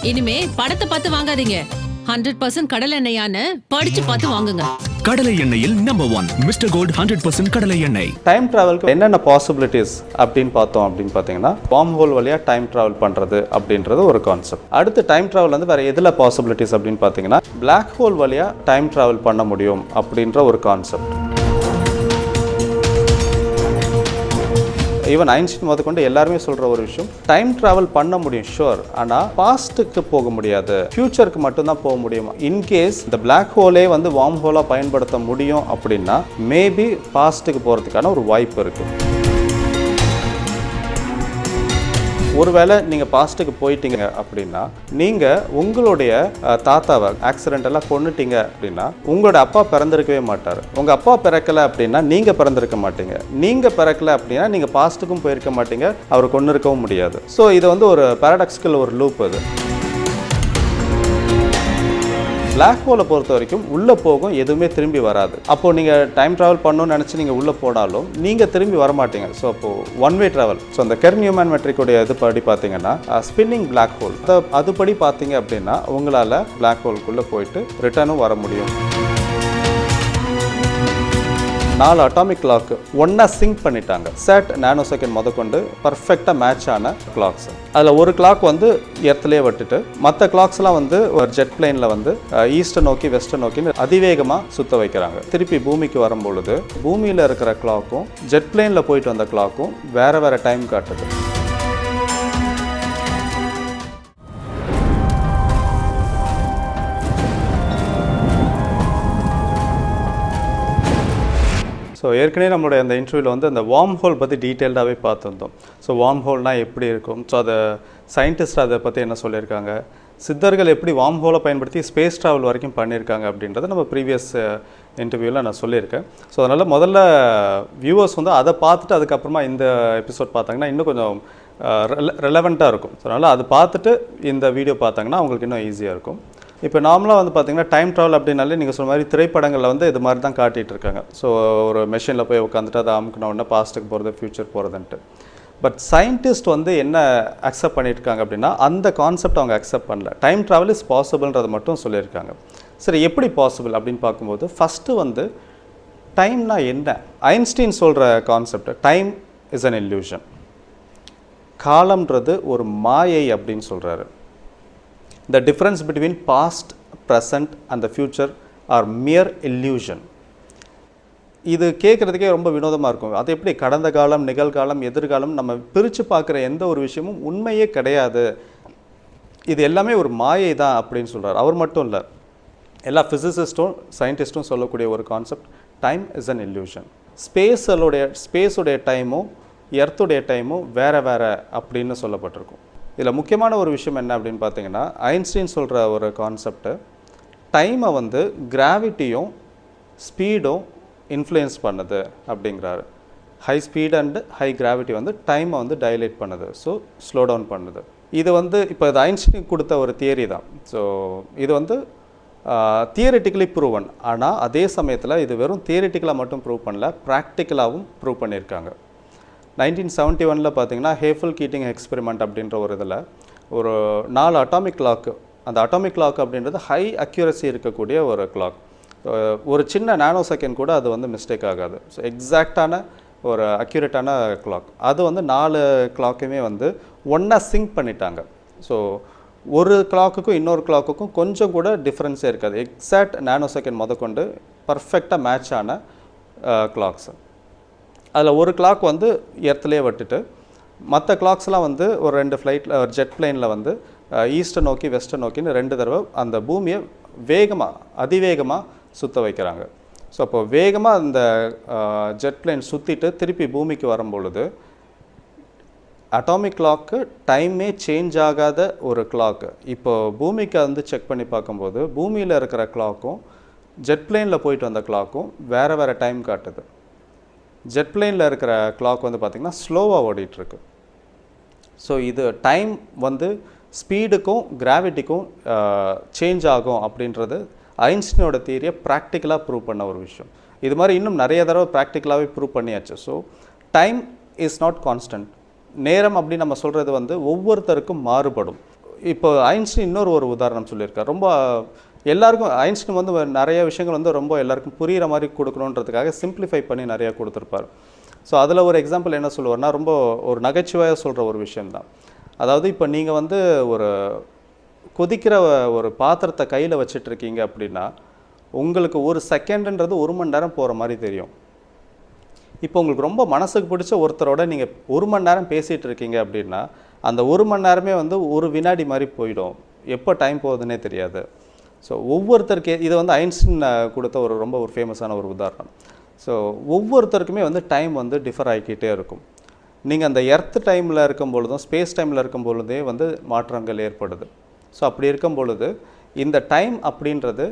இனிமே படத்தை பார்த்து வாங்காதீங்க. 100% கடலை எண்ணெயான்னு படிச்சு பார்த்து வாங்குங்க. கடலை எண்ணெயில் நம்பர் 1 மிஸ்டர் கோல்ட் 100% கடலை எண்ணெய். டைம் டிராவலுக்கு என்னென்ன பாசிபிலிட்டிஸ் அப்படின்னு பார்த்தீங்கன்னா வார்ம் ஹோல் வழியாக டைம் டிராவல் பண்ணுறது அப்படின்றது ஒரு கான்செப்ட். அடுத்து டைம் டிராவல் வந்து வேறு எதில் பாசிபிலிட்டிஸ் அப்படின்னு பார்த்தீங்கன்னா பிளாக் ஹோல் வழியாக டைம் டிராவல் பண்ண முடியும் அப்படின்ற ஒரு கான்செப்ட். ஈவன் ஐன்ஸ்டீன் முதற்கொண்டு எல்லாருமே சொல்கிற ஒரு விஷயம், டைம் ட்ராவல் பண்ண முடியும் ஷுவர், ஆனால் பாஸ்ட்டுக்கு போக முடியாது, ஃபியூச்சருக்கு மட்டும்தான் போக முடியும். இன்கேஸ் இந்த பிளாக் ஹோலே வந்து வார்ம் ஹோலாக பயன்படுத்த முடியும் அப்படின்னா மேபி பாஸ்ட்டுக்கு போகிறதுக்கான ஒரு வாய்ப்பு இருக்குது. ஒருவேளை நீங்கள் பாஸ்ட்டுக்கு போயிட்டீங்க அப்படின்னா நீங்கள் உங்களுடைய தாத்தாவை ஆக்சிடென்டெல்லாம் கொண்டுட்டீங்க அப்படின்னா உங்களோட அப்பா பிறந்திருக்கவே மாட்டார். உங்கள் அப்பா பிறக்கலை அப்படின்னா நீங்கள் பிறந்திருக்க மாட்டீங்க. நீங்கள் பிறக்கலை அப்படின்னா நீங்கள் பாஸ்ட்டுக்கும் போயிருக்க மாட்டீங்க, அவர் கொண்டு இருக்கவும் முடியாது. ஸோ இது வந்து ஒரு பாராடாக்சிக்கல் ஒரு லூப். அது பிளாக் ஹோலை பொறுத்த வரைக்கும் உள்ளே போகும், எதுவுமே திரும்பி வராது. அப்போது நீங்கள் டைம் ட்ராவல் பண்ணணும்னு நினச்சி நீங்கள் உள்ளே போனாலும் நீங்கள் திரும்பி வரமாட்டீங்க. ஸோ அப்போது ஒன் வே ட்ராவல். ஸோ அந்த கெர்ன்-நியூமேன் மெட்ரிக்குடைய இது படி பார்த்தீங்கன்னா ஸ்பின்னிங் பிளாக் ஹோல், அதுபடி பார்த்தீங்க அப்படின்னா உங்களால் பிளாக் ஹோலுக்குள்ளே போயிட்டு ரிட்டர்னும் வர முடியும். 4 அட்டாமிக் கிளாக் ஒன்றா சிங்க் பண்ணிட்டாங்க. செட் நானோ செகண்ட் முதற்கொண்டு பர்ஃபெக்டாக மேட்ச் ஆன கிளாக்ஸ். அதில் ஒரு கிளாக் வந்து எர்த்லேயே விட்டுட்டு மற்ற கிளாக்ஸ்லாம் வந்து ஒரு ஜெட் பிளேனில் வந்து ஈஸ்ட்டை நோக்கி வெஸ்ட்டை நோக்கின்னு அதிவேகமாக சுற்ற வைக்கிறாங்க. திருப்பி பூமிக்கு வரும்பொழுது பூமியில் இருக்கிற கிளாக்கும் ஜெட் பிளேனில் போயிட்டு வந்த கிளாக்கும் வேறு டைம் காட்டுது. ஸோ ஏற்கனவே நம்மளுடைய அந்த இன்டர்வியூவில் வந்து அந்த வார்ம் ஹோல் பற்றி டீட்டெயில்டாகவே பார்த்துருந்தோம். ஸோ வார்ம் ஹோல்னால் எப்படி இருக்கும், ஸோ அதை சயின்டிஸ்ட் அதை பற்றி என்ன சொல்லியிருக்காங்க, சித்தர்கள் எப்படி வார்ம் ஹோலை பயன்படுத்தி ஸ்பேஸ் ட்ராவல் வரைக்கும் பண்ணியிருக்காங்க அப்படின்றத நம்ம ப்ரீவியஸ் இன்டர்வியூவில் நான் சொல்லியிருக்கேன். ஸோ அதனால் முதல்ல வியூவர்ஸ் வந்து அதை பார்த்துட்டு அதுக்கப்புறமா இந்த எபிசோட் பார்த்தாங்கன்னா இன்னும் கொஞ்சம் ரெலவெண்ட்டாக இருக்கும். ஸோ அதனால் அதை பார்த்துட்டு இந்த வீடியோ பார்த்தாங்கன்னா அவங்களுக்கு இன்னும் ஈஸியாக இருக்கும். இப்போ நார்மலாக வந்து பார்த்திங்கன்னா டைம் ட்ராவல் அப்படின்னாலே நீங்கள் சொன்ன மாதிரி திரைப்படங்களில் வந்து இது மாதிரி தான் காட்டிகிட்டு இருக்காங்க. ஸோ ஒரு மெஷினில் போய் உட்காந்துட்டு அதை அமுக்கினோடனே பாஸ்ட்டுக்கு போகிறது ஃப்யூச்சர் போகிறதுன்ட்டு. பட் சயின்டிஸ்ட் வந்து என்ன அக்செப்ட் பண்ணியிருக்காங்க அப்படின்னா அந்த கான்செப்ட் அவங்க அக்செப்ட் பண்ணல. டைம் ட்ராவல் இஸ் பாசிபிள்ன்றதை மட்டும் சொல்லியிருக்காங்க. சரி, எப்படி பாசிபிள் அப்படின்னு பார்க்கும்போது ஃபஸ்ட்டு வந்து டைம்னா என்ன? ஐன்ஸ்டீன் சொல்கிற concept time is an illusion. காலம்ன்றது ஒரு மாயை அப்படின்னு சொல்கிறாரு. The difference between past, present and the future are mere illusion. இது கேட்குறதுக்கே ரொம்ப வினோதமாக இருக்கும். அது எப்படி கடந்த காலம், நிகழ்காலம், எதிர்காலம் நம்ம பிரித்து பார்க்குற எந்த ஒரு விஷயமும் உண்மையே கிடையாது, இது எல்லாமே ஒரு மாயை தான் அப்படின்னு சொல்கிறார். அவர் மட்டும் இல்லை, எல்லா ஃபிசிசிஸ்ட்டும் சயின்டிஸ்ட்டும் சொல்லக்கூடிய ஒரு concept time is an illusion. ஸ்பேஸுடைய டைமும் எர்த்துடைய டைமும் வேறு அப்படின்னு சொல்லப்பட்டிருக்கும். இதில் முக்கியமான ஒரு விஷயம் என்ன அப்படின்னு பார்த்தீங்கன்னா ஐன்ஸ்டீன் சொல்கிற ஒரு கான்செப்டு டைமை வந்து கிராவிட்டியும் ஸ்பீடும் இன்ஃப்ளூயன்ஸ் பண்ணுது அப்படிங்கிறாரு. High speed and high gravity வந்து டைமை வந்து டைலேட் பண்ணுது, ஸோ ஸ்லோ டவுன் பண்ணுது. இது வந்து இப்போ இது ஐன்ஸ்டீன் கொடுத்த ஒரு தியரி தான். ஸோ இது வந்து தியரிட்டிக்கலி ப்ரூவன், ஆனால் அதே சமயத்தில் இது வெறும் தியரிட்டிக்கலாக மட்டும் ப்ரூவ் பண்ணல, ப்ராக்டிக்கலாகவும் ப்ரூவ் பண்ணியிருக்காங்க. 1971 பார்த்தீங்கன்னா ஹேஃபல் கீட்டிங் எக்ஸ்பெரிமெண்ட் அப்படின்ற ஒரு இதில் ஒரு 4 அட்டாமிக் கிளாக்கு, அந்த அட்டாமிக் கிளாக் அப்படின்றது ஹை அக்யூரசி இருக்கக்கூடிய ஒரு கிளாக். ஒரு சின்ன நானோ செகண்ட் கூட அது வந்து மிஸ்டேக் ஆகாது. ஸோ எக்ஸாக்டான ஒரு அக்யூரேட்டான கிளாக். அது வந்து 4 கிளாக்குமே வந்து ஒன்றா சிங்க் பண்ணிட்டாங்க. ஸோ ஒரு கிளாக்குக்கும் இன்னொரு கிளாக்குக்கும் கொஞ்சம் கூட டிஃப்ரென்ஸே இருக்காது. எக்ஸாக்ட் நானோ செகண்ட் முதற்கொண்டு பர்ஃபெக்டாக மேட்ச் ஆன கிளாக்ஸ். அதில் ஒரு கிளாக் வந்து எர்த்லேயே விட்டுட்டு மற்ற கிளாக்ஸ்லாம் வந்து ஒரு 2 ஃப்ளைட்டில் ஒரு ஜெட் பிளேனில் வந்து ஈஸ்ட்டை நோக்கி வெஸ்ட்டை நோக்கின்னு 2 தடவை அந்த பூமியை அதிவேகமாக சுற்ற வைக்கிறாங்க. ஸோ அப்போ வேகமாக அந்த ஜெட் பிளேன் சுற்றிட்டு திருப்பி பூமிக்கு வரும்பொழுது அட்டாமிக் கிளாக்கு டைமே சேஞ்ச் ஆகாத ஒரு கிளாக்கு. இப்போ பூமிக்கு வந்து செக் பண்ணி பார்க்கும்போது பூமியில் இருக்கிற கிளாக்கும் ஜெட் பிளேனில் போயிட்டு வந்த கிளாக்கும் வேறு டைம் காட்டுது. ஜெட் பிளேனில் இருக்கிற கிளாக் வந்து பார்த்திங்கன்னா ஸ்லோவாக ஓடிட்டுருக்கு. ஸோ இது டைம் வந்து ஸ்பீடுக்கும் கிராவிட்டிக்கும் சேஞ்ச் ஆகும் அப்படின்றது ஐன்ஸ்டீனோட தியரியை ப்ராக்டிக்கலாக ப்ரூவ் பண்ண ஒரு விஷயம். இது மாதிரி இன்னும் நிறைய தடவை ப்ராக்டிக்கலாகவே ப்ரூவ் பண்ணியாச்சு. So time is not constant. நேரம் அப்படின்னு நம்ம சொல்கிறது வந்து ஒவ்வொருத்தருக்கும் மாறுபடும். இப்போ ஐன்ஸ்டீன் இன்னொரு உதாரணம் சொல்லியிருக்கார். ரொம்ப எல்லாருக்கும் ஐன்ஸ்டீன் வந்து நிறைய விஷயங்கள் வந்து ரொம்ப எல்லாருக்கும் புரிகிற மாதிரி கொடுக்கணுன்றதுக்காக சிம்பிளிஃபை பண்ணி நிறையா கொடுத்துருப்பார். ஸோ அதில் ஒரு எக்ஸாம்பிள் என்ன சொல்லுவார்னா, ரொம்ப ஒரு நகைச்சுவையாக சொல்கிற ஒரு விஷயந்தான். அதாவது இப்போ நீங்கள் வந்து ஒரு கொதிக்கிற ஒரு பாத்திரத்தை கையில் வச்சிட்ருக்கீங்க அப்படின்னா, உங்களுக்கு ஒரு செகண்டுன்றது 1 மணி நேரம் போகிற மாதிரி தெரியும். இப்போ உங்களுக்கு ரொம்ப மனசுக்கு பிடிச்ச ஒருத்தரோட நீங்கள் 1 மணி நேரம் பேசிகிட்டு இருக்கீங்க அப்படின்னா, அந்த 1 மணி நேரமே வந்து ஒரு வினாடி மாதிரி போயிடும். எப்போ டைம் போகுதுன்னே தெரியாது. ஸோ ஒவ்வொருத்தருக்கு இது வந்து ஐன்ஸ்டீன் கொடுத்த ரொம்ப ஒரு ஃபேமஸான ஒரு உதாரணம். ஸோ ஒவ்வொருத்தருக்குமே வந்து டைம் வந்து டிஃபர் ஆகிக்கிட்டே இருக்கும். நீங்கள் அந்த எர்த் டைமில் இருக்கும் பொழுதும் ஸ்பேஸ் டைமில் இருக்கும் பொழுதே வந்து மாற்றங்கள் ஏற்படுது. ஸோ அப்படி இருக்கும் பொழுது இந்த டைம் அப்படின்றது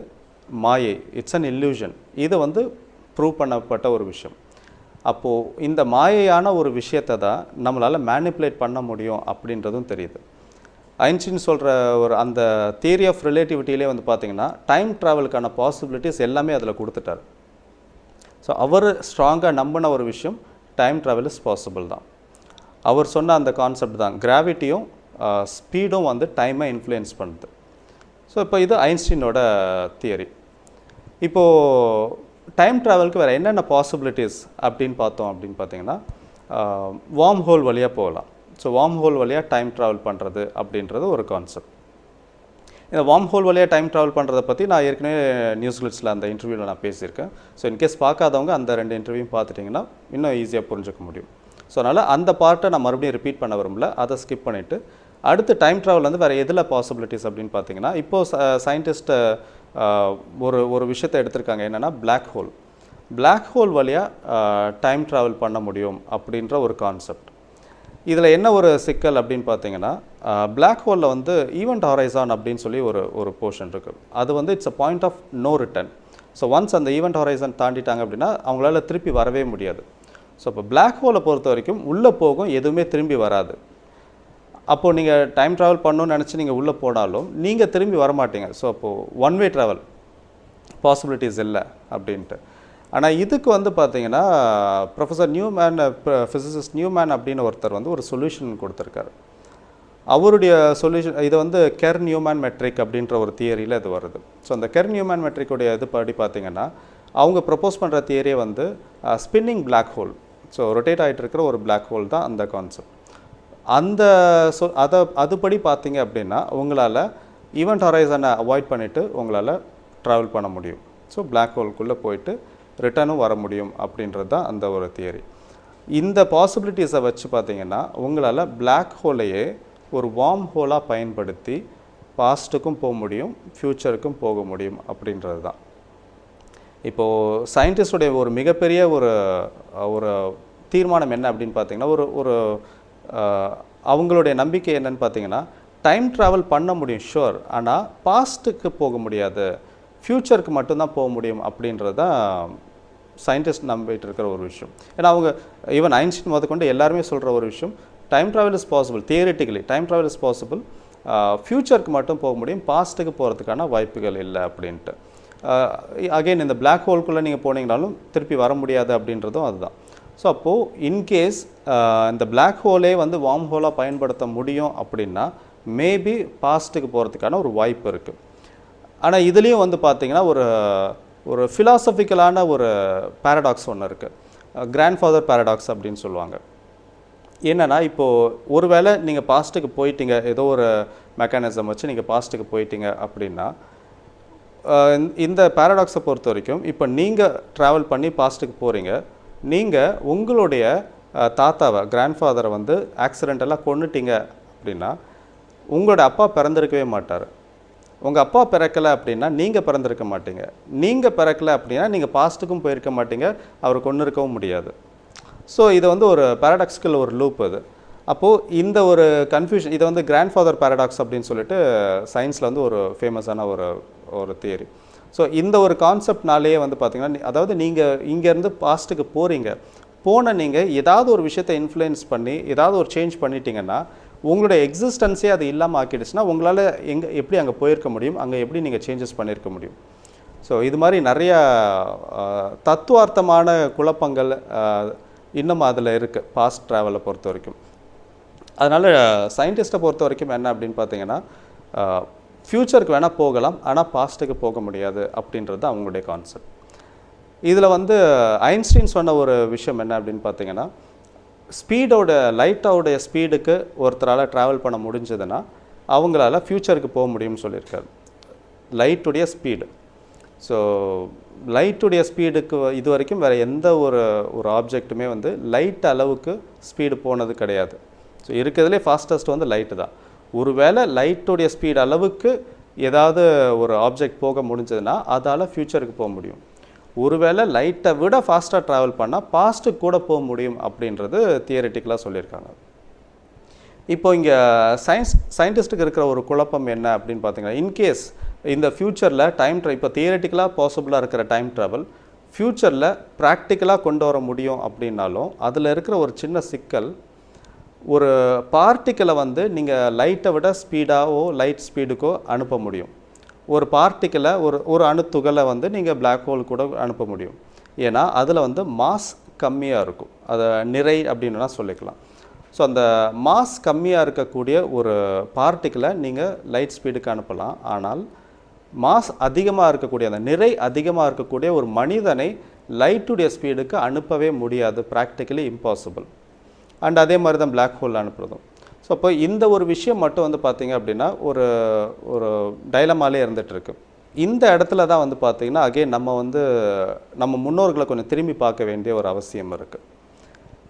மாயை, இட்ஸ் அன் இல்யூஷன். இது வந்து ப்ரூவ் பண்ணப்பட்ட ஒரு விஷயம். அப்போது இந்த மாயையான ஒரு விஷயத்தை தான் நம்மளால் மேனிப்புலேட் பண்ண முடியும் அப்படின்றதும் தெரியுது. ஐன்ஸ்டீன் சொல்கிற அந்த தியரி ஆஃப் ரிலேட்டிவிட்டியிலே வந்து பார்த்திங்கன்னா டைம் ட்ராவலுக்கான பாசிபிலிட்டிஸ் எல்லாமே அதில் கொடுத்துட்டார். ஸோ அவர் ஸ்ட்ராங்காக நம்பின ஒரு விஷயம் டைம் ட்ராவல் இஸ் பாசிபிள் தான். அவர் சொன்ன அந்த கான்செப்ட் தான், கிராவிட்டியும் ஸ்பீடும் வந்து டைமை இன்ஃப்ளூயன்ஸ் பண்ணுது. ஸோ இப்போ இது ஐன்ஸ்டீனோட தியரி. இப்போது டைம் ட்ராவலுக்கு வேறு என்னென்ன பாசிபிலிட்டிஸ் அப்படின்னு பார்த்தீங்கன்னா வார்ம் ஹோல் வழியாக போகலாம். ஸோ வார்ம் ஹோல் வழியாக டைம் ட்ராவல் பண்ணுறது அப்படின்றது ஒரு கான்செப்ட். இந்த வார்ம் ஹோல் வழியாக டைம் ட்ராவல் பண்ணுறதை பற்றி நான் ஏற்கனவே நியூஸ் கிளிட்ஸில் அந்த இன்டர்வியூவில் நான் பேசியிருக்கேன். ஸோ இன்கேஸ் பார்க்காதவங்க அந்த 2 இன்டர்வியூவும் பார்த்துட்டிங்கன்னா இன்னும் ஈஸியாக புரிஞ்சுக்க முடியும். ஸோ அதனால் அந்த பார்ட்டை நான் மறுபடியும் ரிப்பீட் பண்ண விரும்பல, அதை ஸ்கிப் பண்ணிவிட்டு அடுத்து டைம் ட்ராவல் வந்து வேறு எதில் பாசிபிலிட்டிஸ் அப்படின்னு பார்த்தீங்கன்னா, இப்போது சயின்டிஸ்ட்டு ஒரு விஷயத்தை எடுத்திருக்காங்க. என்னென்னா பிளாக் ஹோல் வழியாக டைம் ட்ராவல் பண்ண முடியும் அப்படின்ற ஒரு கான்செப்ட். இதில் என்ன ஒரு சிக்கல் அப்படின்னு பார்த்தீங்கன்னா, பிளாக் ஹோலில் வந்து ஈவெண்ட் ஹொரைசான் அப்படின்னு சொல்லி ஒரு போர்ஷன் இருக்குது. அது வந்து it's a point of no return. So once அந்த ஈவெண்ட் ஹொரைசான் தாண்டிட்டாங்க அப்படின்னா அவங்களால திருப்பி வரவே முடியாது. ஸோ இப்போ பிளாக் ஹோலை பொறுத்த வரைக்கும் உள்ளே போகும், எதுவுமே திரும்பி வராது. அப்போது நீங்கள் டைம் ட்ராவல் பண்ணணும்னு நினச்சி நீங்கள் உள்ளே போனாலும் நீங்கள் திரும்பி வரமாட்டீங்க. ஸோ அப்போது ஒன் வே ட்ராவல் பாசிபிலிட்டிஸ் இல்லை அப்படின்ட்டு. ஆனால் இதுக்கு வந்து பார்த்தீங்கன்னா ப்ரொஃபஸர் நியூமேன், ஃபிசிசிஸ்ட் நியூமேன் அப்படின்னு ஒருத்தர் வந்து ஒரு சொல்யூஷன் கொடுத்துருக்காரு. அவருடைய சொல்யூஷன் இது வந்து கெர் நியூமேன் மெட்ரிக் அப்படின்ற ஒரு தியரியில் இது வருது. ஸோ அந்த கெர் நியூமேன் மெட்ரிக்குடைய இது படி பார்த்தீங்கன்னா அவங்க ப்ரப்போஸ் பண்ணுற தியரியே வந்து spinning black hole. So rotate ஆகிட்டு இருக்கிற ஒரு பிளாக் ஹோல் தான் அந்த கான்செப்ட். அந்த அதுபடி பார்த்தீங்க அப்படின்னா உங்களால் ஈவெண்ட் ஹொரைசனை அவாய்ட் பண்ணிவிட்டு உங்களால் ட்ராவல் பண்ண முடியும். ஸோ பிளாக் ஹோல்குள்ளே போயிட்டு ரிட்டர்னும் வர முடியும் அப்படின்றது தான் அந்த ஒரு தியரி. இந்த பாசிபிலிட்டிஸை வச்சு பார்த்தீங்கன்னா உங்களால் பிளாக் ஹோலையே ஒரு வார்ம் ஹோலாக பயன்படுத்தி பாஸ்ட்டுக்கும் போக முடியும், ஃப்யூச்சருக்கும் போக முடியும் அப்படின்றது தான். இப்போது சயின்டிஸ்டுடைய ஒரு மிகப்பெரிய ஒரு தீர்மானம் என்ன அப்படின்னு பார்த்தீங்கன்னா, ஒரு அவங்களுடைய நம்பிக்கை என்னன்னு பார்த்தீங்கன்னா, டைம் ட்ராவல் பண்ண முடியும் ஷுவர், ஆனால் பாஸ்ட்டுக்கு போக முடியாது, ஃப்யூச்சருக்கு மட்டும்தான் போக முடியும் அப்படின்றது தான் சயின்டிஸ்ட் நம்பிட்டு இருக்கிற ஒரு விஷயம். ஏன்னா அவங்க ஈவன் ஐன்ஸ்டீன் முதற்கொண்டு எல்லாருமே சொல்கிற ஒரு விஷயம், time travel is possible, theoretically time travel is possible, ஃப்யூச்சருக்கு மட்டும் போக முடியும், பாஸ்ட்டுக்கு போகிறதுக்கான வாய்ப்புகள் இல்லை அப்படின்ட்டு. அகெயின் இந்த பிளாக் ஹோல்குள்ளே நீங்கள் போனீங்கனாலும் திருப்பி வர முடியாது அப்படின்றதும் அதுதான். ஸோ அப்போது இன்கேஸ் இந்த பிளாக் ஹோலே வந்து வார்ம் ஹோலாக பயன்படுத்த முடியும் அப்படின்னா மேபி பாஸ்ட்டுக்கு போகிறதுக்கான ஒரு வாய்ப்பு இருக்குது. ஆனால் இதுலேயும் வந்து பார்த்திங்கன்னா ஒரு ஃபிலாசபிக்கலான ஒரு பேரடாக்ஸ் ஒன்று இருக்குது, கிராண்ட்ஃபாதர் பேரடாக்ஸ் அப்படின்னு சொல்லுவாங்க. என்னென்னா இப்போது ஒருவேளை நீங்கள் பாஸ்ட்டுக்கு போயிட்டீங்க, ஏதோ ஒரு மெக்கானிசம் வச்சு நீங்கள் பாஸ்ட்டுக்கு போயிட்டீங்க அப்படின்னா இந்த பேரடாக்ஸை பொறுத்த வரைக்கும் இப்போ நீங்கள் ட்ராவல் பண்ணி பாஸ்ட்டுக்கு போகிறீங்க, நீங்கள் உங்களுடைய தாத்தாவை கிராண்ட்ஃபாதரை வந்து ஆக்சிடென்டெல்லாம் கொன்னுட்டீங்க அப்படின்னா உங்களோட அப்பா பிறந்திருக்கவே மாட்டார். உங்கள் அப்பா பிறக்கலை அப்படின்னா நீங்கள் பிறந்திருக்க மாட்டீங்க. நீங்கள் பிறக்கலை அப்படின்னா நீங்கள் பாஸ்ட்டுக்கும் போயிருக்க மாட்டீங்க, அவர் கொண்டு இருக்கவும் முடியாது. ஸோ இது வந்து ஒரு பேரடாக்ஸ்கள் ஒரு லூப் அது. அப்போது இந்த ஒரு கன்ஃபியூஷன், இதை வந்து கிராண்ட்ஃபாதர் பேரடாக்ஸ் அப்படின்னு சொல்லிட்டு சயின்ஸில் வந்து ஒரு ஃபேமஸான ஒரு தியரி. ஸோ இந்த ஒரு கான்செப்ட்னாலேயே வந்து பார்த்திங்கன்னா, அதாவது நீங்கள் இங்கேருந்து பாஸ்ட்டுக்கு போன நீங்கள் ஏதாவது ஒரு விஷயத்தை இன்ஃப்ளூயன்ஸ் பண்ணி ஏதாவது ஒரு சேஞ்ச் பண்ணிட்டீங்கன்னா உங்களுடைய எக்ஸிஸ்டன்ஸே அது இல்லாமல் ஆக்கிடுச்சுன்னா உங்களால் எப்படி அங்கே போயிருக்க முடியும், அங்கே எப்படி நீங்கள் சேஞ்சஸ் பண்ணியிருக்க முடியும். ஸோ இது மாதிரி நிறையா தத்துவார்த்தமான குழப்பங்கள் இன்னும் அதில் இருக்குது பாஸ்ட் ட்ராவலை பொறுத்த வரைக்கும். அதனால் சயின்டிஸ்ட்டை பொறுத்த வரைக்கும் என்ன அப்படின்னு பார்த்தீங்கன்னா ஃப்யூச்சருக்கு வேணால் போகலாம், ஆனால் பாஸ்ட்டுக்கு போக முடியாது அப்படின்றது அவங்களுடைய கான்செப்ட். இதில் வந்து ஐன்ஸ்டீன் சொன்ன ஒரு விஷயம் என்ன அப்படின்னு பார்த்தீங்கன்னா, லைட்டோடைய ஸ்பீடுக்கு ஒருத்தரால் ட்ராவல் பண்ண முடிஞ்சதுன்னா அவங்களால ஃப்யூச்சருக்கு போக முடியும்னு சொல்லியிருக்காரு. லைட்டுடைய ஸ்பீடு. ஸோ லைட்டுடைய ஸ்பீடுக்கு இது வரைக்கும் வேறு எந்த ஒரு ஆப்ஜெக்ட்டுமே வந்து லைட் அளவுக்கு ஸ்பீடு போனது கிடையாது. ஸோ இருக்கிறதுலே ஃபாஸ்டஸ்ட் வந்து லைட்டு தான். ஒருவேளை லைட்டுடைய ஸ்பீடு அளவுக்கு ஏதாவது ஒரு ஆப்ஜெக்ட் போக முடிஞ்சதுன்னா அதால் ஃப்யூச்சருக்கு போக முடியும். ஒருவேளை லைட்டை விட ஃபாஸ்ட்டாக ட்ராவல் பண்ணால் பாஸ்ட்டுக்கு கூட போக முடியும் அப்படின்றது தியரிட்டிக்கலாக சொல்லியிருக்காங்க. இப்போ இங்கே சயின்டிஸ்ட்டுக்கு இருக்கிற ஒரு குழப்பம் என்ன அப்படின்னு பார்த்தீங்கன்னா, இன்கேஸ் இந்த ஃப்யூச்சரில் இப்போ தியரிட்டிக்கலாக பாசிபிளாக இருக்கிற டைம் ட்ராவல் ஃப்யூச்சரில் ப்ராக்டிக்கலாக கொண்டு வர முடியும் அப்படின்னாலும் அதில் இருக்கிற ஒரு சின்ன சிக்கல், ஒரு பார்ட்டிக்கலை வந்து நீங்கள் லைட்டை விட ஸ்பீடாகவோ லைட் ஸ்பீடுக்கோ அனுப்ப முடியும். ஒரு பார்ட்டிக்கலை ஒரு அணுத்துகளை வந்து நீங்கள் பிளாக் ஹோல் கூட அனுப்ப முடியும். ஏன்னா அதில் வந்து மாஸ் கம்மியாக இருக்கும், அதை நிறை அப்படின்னா சொல்லிக்கலாம். ஸோ அந்த மாஸ் கம்மியாக இருக்கக்கூடிய ஒரு பார்ட்டிக்கலை நீங்கள் லைட் ஸ்பீடுக்கு அனுப்பலாம். ஆனால் மாஸ் அதிகமாக இருக்கக்கூடிய அந்த நிறை அதிகமாக இருக்கக்கூடிய ஒரு மனிதனை லைட்டுடைய ஸ்பீடுக்கு அனுப்பவே முடியாது, ப்ராக்டிக்கலி இம்பாசிபிள். அண்ட் அதே மாதிரி தான் பிளாக் ஹோல் அனுப்புறதும். ஸோ அப்போ இந்த ஒரு விஷயம் மட்டும் வந்து பார்த்திங்க அப்படின்னா ஒரு டைலமாலே இருந்துகிட்ருக்கு. இந்த இடத்துல தான் வந்து பார்த்திங்கன்னா அகைன் நம்ம முன்னோர்களை கொஞ்சம் திரும்பி பார்க்க வேண்டிய ஒரு அவசியம் இருக்குது.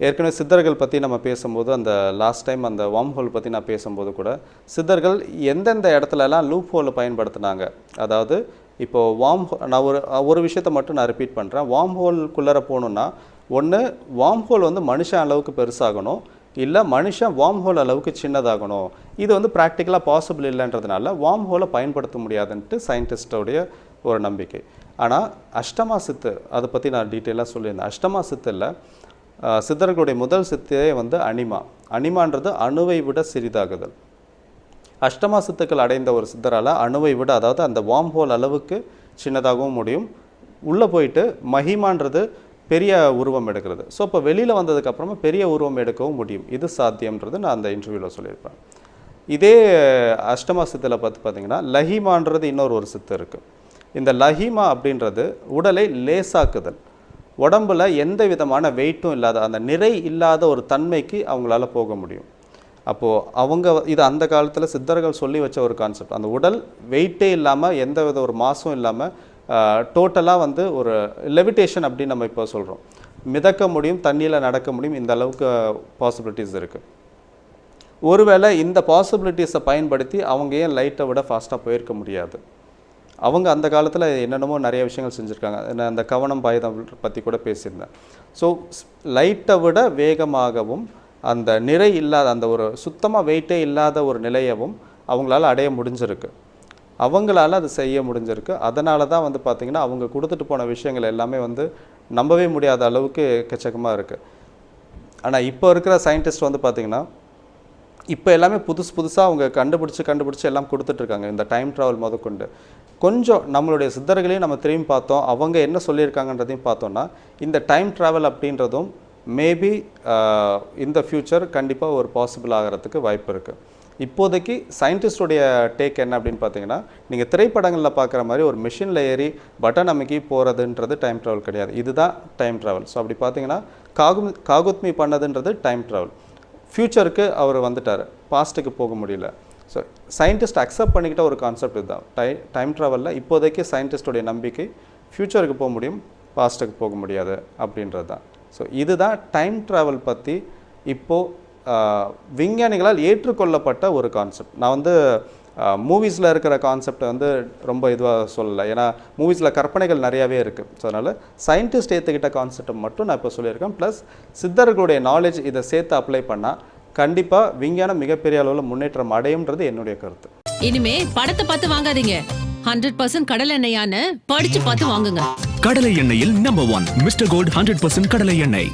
ஏற்கனவே சித்தர்கள் பற்றி நம்ம பேசும்போது, அந்த லாஸ்ட் டைம் அந்த வார்ம் ஹோல் பற்றி நான் பேசும்போது கூட, சித்தர்கள் எந்தெந்த இடத்துலலாம் லூப் ஹோலை பயன்படுத்தினாங்க. அதாவது இப்போது நான் ஒரு விஷயத்தை மட்டும் நான் ரிப்பீட் பண்ணுறேன். வார்ம் ஹோல்குள்ளே போகணுன்னா ஒன்று வார்ம் ஹோல் வந்து மனுஷன் அளவுக்கு பெருசாகணும், இல்லை மனுஷன் வார்ம் ஹோல் அளவுக்கு சின்னதாகணும். இது வந்து ப்ராக்டிக்கலாக பாசிபிள் இல்லைன்றதுனால வார்ம் ஹோலை பயன்படுத்த முடியாதுன்ட்டு சயின்டிஸ்டோடைய ஒரு நம்பிக்கை. ஆனால் அஷ்டமா சித்து, அதை பற்றி நான் டீட்டெயிலாக சொல்லியிருந்தேன். அஷ்டமா சித்தில் சித்தர்களுடைய முதல் சித்தே வந்து அனிமான்றது அணுவை விட சிறிதாகுதல். அஷ்டமா சித்துக்கள் அடைந்த ஒரு சித்தரால் அணுவை விட, அதாவது அந்த வார்ம் ஹோல் அளவுக்கு சின்னதாகவும் முடியும். உள்ளே போயிட்டு மகிமான்றது பெரிய உருவம் எடுக்கிறது. ஸோ இப்போ வெளியில் வந்ததுக்கப்புறமா பெரிய உருவம் எடுக்கவும் முடியும். இது சாத்தியம்ன்றது நான் அந்த இன்டர்வியூவில் சொல்லியிருப்பேன். இதே அஷ்டமா சித்தில் பார்த்தீங்கன்னா லஹிமான்றது இன்னொரு சித்து இருக்குது. இந்த லஹிமா அப்படின்றது உடலை லேசாக்குதல். உடம்புல எந்த விதமான வெயிட்டும் இல்லாத, அந்த நிறை இல்லாத ஒரு தன்மைக்கு அவங்களால போக முடியும். அப்போது இது அந்த காலத்தில் சித்தர்கள் சொல்லி வச்ச ஒரு கான்செப்ட். அந்த உடல் வெயிட்டே இல்லாமல், எந்த வித ஒரு மாசும் இல்லாமல், டோட்டலாக வந்து ஒரு லெவிடேஷன் அப்படின்னு நம்ம இப்போ சொல்கிறோம். மிதக்க முடியும், தண்ணியில் நடக்க முடியும். இந்த அளவுக்கு பாசிபிலிட்டிஸ் இருக்குது. ஒருவேளை இந்த பாசிபிலிட்டிஸை பயன்படுத்தி அவங்க ஏன் லைட்டை விட ஃபாஸ்ட்டாக போயிருக்க முடியாது? அவங்க அந்த காலத்தில் என்னென்னமோ நிறைய விஷயங்கள் செஞ்சுருக்காங்க. நான் அந்த கவனம் பாயுதம் பற்றி கூட பேசியிருந்தேன். ஸோ லைட்டை விட வேகமாகவும் அந்த நிறை இல்லாத, அந்த ஒரு சுத்தமாக வெயிட்டே இல்லாத ஒரு நிலையவும் அவங்களால அடைய முடிஞ்சிருக்கு. அவங்களால அது செய்ய முடிஞ்சிருக்கு. அதனால தான் வந்து பார்த்திங்கன்னா அவங்க கொடுத்துட்டு போன விஷயங்கள் எல்லாமே வந்து நம்பவே முடியாத அளவுக்கு எக்கச்சக்கமாக இருக்குது. ஆனால் இப்போ இருக்கிற சயின்டிஸ்ட் வந்து பார்த்திங்கன்னா இப்போ எல்லாமே புதுசாக அவங்க கண்டுபிடிச்சி எல்லாம் கொடுத்துட்ருக்காங்க. இந்த டைம் ட்ராவல் முதற்கொண்டு கொஞ்சம் நம்மளுடைய சித்தர்களையும் நம்ம திரும்பி பார்த்தோம், அவங்க என்ன சொல்லியிருக்காங்கன்றதையும் பார்த்தோன்னா, இந்த டைம் ட்ராவல் அப்படின்றதும் மேபி இந்த ஃப்யூச்சர் கண்டிப்பாக ஒரு பாசிபிள் ஆகிறதுக்கு வாய்ப்பு இருக்குது. இப்போதைக்கு சயின்டிஸ்டோடைய டேக் என்ன அப்படின்னு பார்த்தீங்கன்னா, நீங்கள் திரைப்படங்களில் பார்க்குற மாதிரி ஒரு மிஷினில் ஏறி பட்டன் அமைக்கி போகிறதுன்றது டைம் ட்ராவல் கிடையாது. இதுதான் டைம் ட்ராவல். ஸோ அப்படி பார்த்தீங்கன்னா காகுத்மி பண்ணதுன்றது டைம் ட்ராவல். ஃப்யூச்சருக்கு அவர் வந்துட்டார், பாஸ்ட்டுக்கு போக முடியல. ஸோ சயின்டிஸ்ட் அக்செப்ட் பண்ணிக்கிட்ட ஒரு கான்செப்ட் இதுதான். டைம் ட்ராவலில் இப்போதைக்கு சயின்டிஸ்டோடைய நம்பிக்கை ஃப்யூச்சருக்கு போக முடியும், பாஸ்ட்டுக்கு போக முடியாது அப்படின்றது தான். ஸோ இதுதான் டைம் ட்ராவல் பற்றி இப்போது விஞ்ஞானிகளால் ஏற்றுக்கொள்ளப்பட்ட ஒரு கான்செப்ட். நான் வந்து மூவிஸில் இருக்கிற கான்செப்டை வந்து ரொம்ப இதுவாக சொல்லலை, ஏன்னா மூவிஸில் கற்பனைகள் நிறையாவே இருக்குது. ஸோ அதனால் சயின்டிஸ்ட் ஏற்றுக்கிட்ட கான்செப்டை மட்டும் நான் இப்போ சொல்லியிருக்கேன். ப்ளஸ் சித்தர்களுடைய நாலேஜ் இதை சேர்த்து அப்ளை பண்ணால் கண்டிப்பாக விஞ்ஞானம் மிகப்பெரிய அளவில் முன்னேற்றம் அடையும்ன்றது என்னுடைய கருத்து. இனிமே படத்தை பார்த்து வாங்காதீங்க, 100% கடலை எண்ணெயான்னு படிச்சு பார்த்து வாங்குங்க. கடலை எண்ணெயில் நம்பர் 1 மிஸ்டர் கோல்ட் 100% கடலை எண்ணெய்.